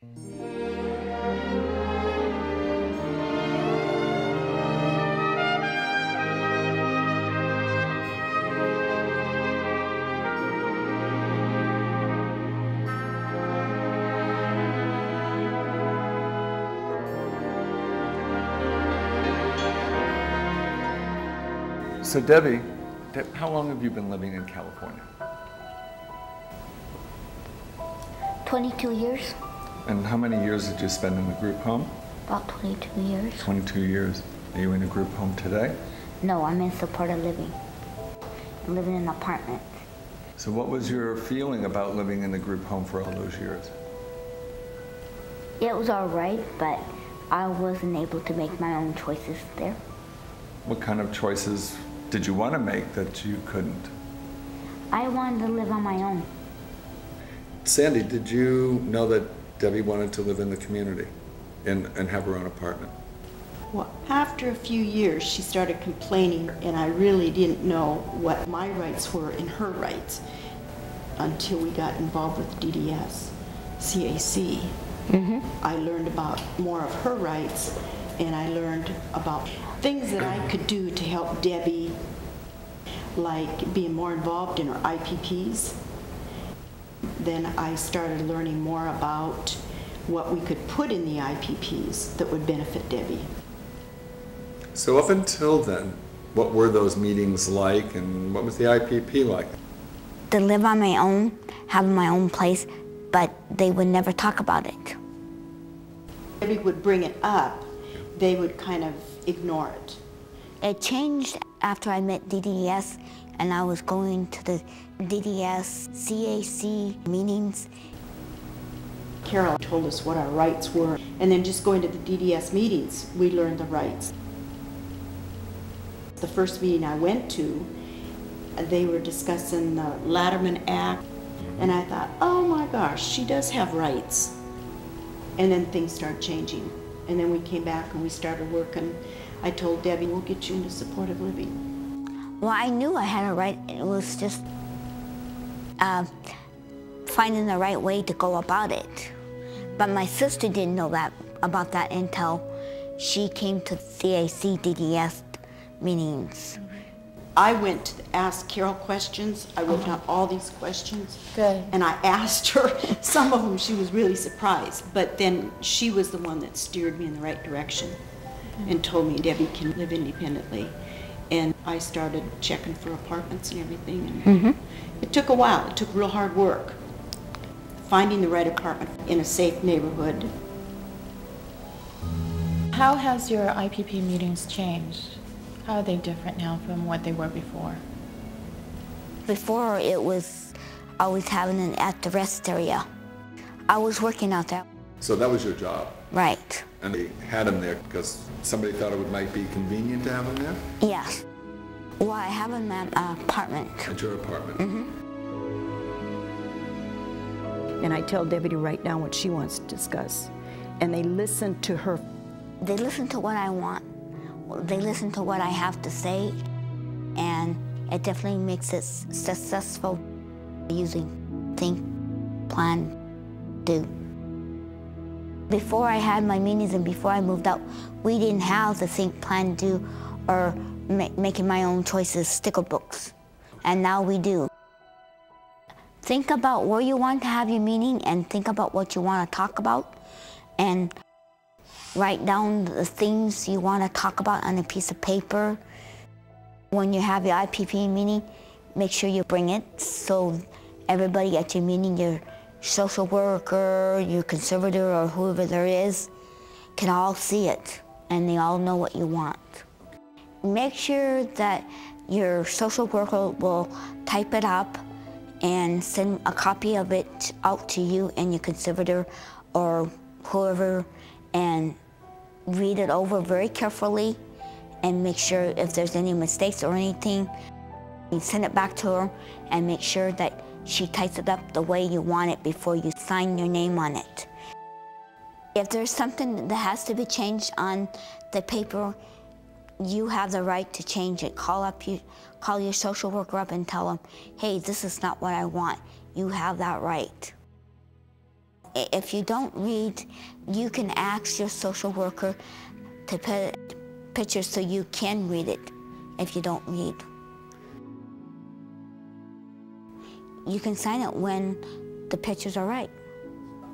So Debbie, how long have you been living in California? 22 years. And how many years did you spend in the group home? About 22 years. 22 years. Are you in a group home today? No, I'm in supported living. I'm living in an apartment. So what was your feeling about living in the group home for all those years? It was all right, but I wasn't able to make my own choices there. What kind of choices did you want to make that you couldn't? I wanted to live on my own. Sandy, did you know that Debbie wanted to live in the community and have her own apartment? Well, after a few years, she started complaining, and I really didn't know what my rights were and her rights until we got involved with DDS, CAC. I learned about more of her rights, and I learned about things that I could do to help Debbie, like being more involved in her IPPs. Then I started learning more about what we could put in the IPPs that would benefit Debbie. So up until then, what were those meetings like, and what was the IPP like? To live on my own, have my own place, but they would never talk about it. Debbie would bring it up, they would kind of ignore it. It changed after I met DDS and I was going to the DDS CAC meetings. Carol told us what our rights were, and then just going to the DDS meetings, we learned the rights. The first meeting I went to, they were discussing the Latterman Act, and I thought, oh my gosh, she does have rights. And then things started changing. And then we came back and we started working. I told Debbie, we'll get you into supportive living. Well, I knew I had a right. It was just finding the right way to go about it. But my sister didn't know about that until she came to CAC DDS meetings. I went to ask Carol questions. I wrote down all these questions. Good. And I asked her some of them. She was really surprised. But then she was the one that steered me in the right direction and told me Debbie can live independently. And I started checking for apartments and everything. And it took a while. It took real hard work. Finding the right apartment in a safe neighborhood. How has your IPP meetings changed? How are they different now from what they were before? Before, it was always having it at the rest area. I was working out there. So that was your job? Right. And they had him there because somebody thought it might be convenient to have him there? Yes. Well, I have him at an apartment. At your apartment? And I tell Debbie to write down what she wants to discuss. And they listen to her. They listen to what I want. They listen to what I have to say, and it definitely makes it successful using think, plan, do. Before I had my meetings and before I moved out, we didn't have the think, plan, do, or making my own choices sticker books, and now we do. Think about where you want to have your meeting and think about what you want to talk about, and write down the things you want to talk about on a piece of paper. When you have your IPP meeting, make sure you bring it so everybody at your meeting, your social worker, your conservator, or whoever there is, can all see it and they all know what you want. Make sure that your social worker will type it up and send a copy of it out to you and your conservator or whoever, and read it over very carefully and make sure if there's any mistakes or anything, you send it back to her and make sure that she types it up the way you want it before you sign your name on it. If there's something that has to be changed on the paper, you have the right to change it. Call your social worker up and tell them, hey, this is not what I want. You have that right. If you don't read, you can ask your social worker to put pictures so you can read it if you don't read. You can sign it when the pictures are right.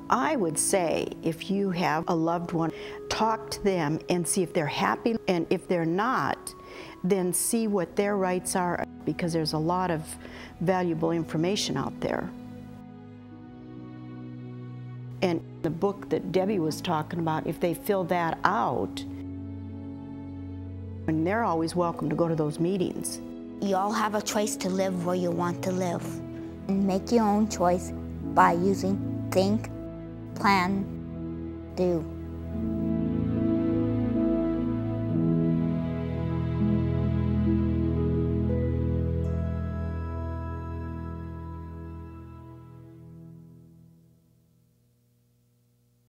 I would say if you have a loved one, talk to them and see if they're happy, and if they're not, then see what their rights are, because there's a lot of valuable information out there. And the book that Debbie was talking about, if they fill that out, and they're always welcome to go to those meetings. You all have a choice to live where you want to live. And make your own choice by using think, plan, do.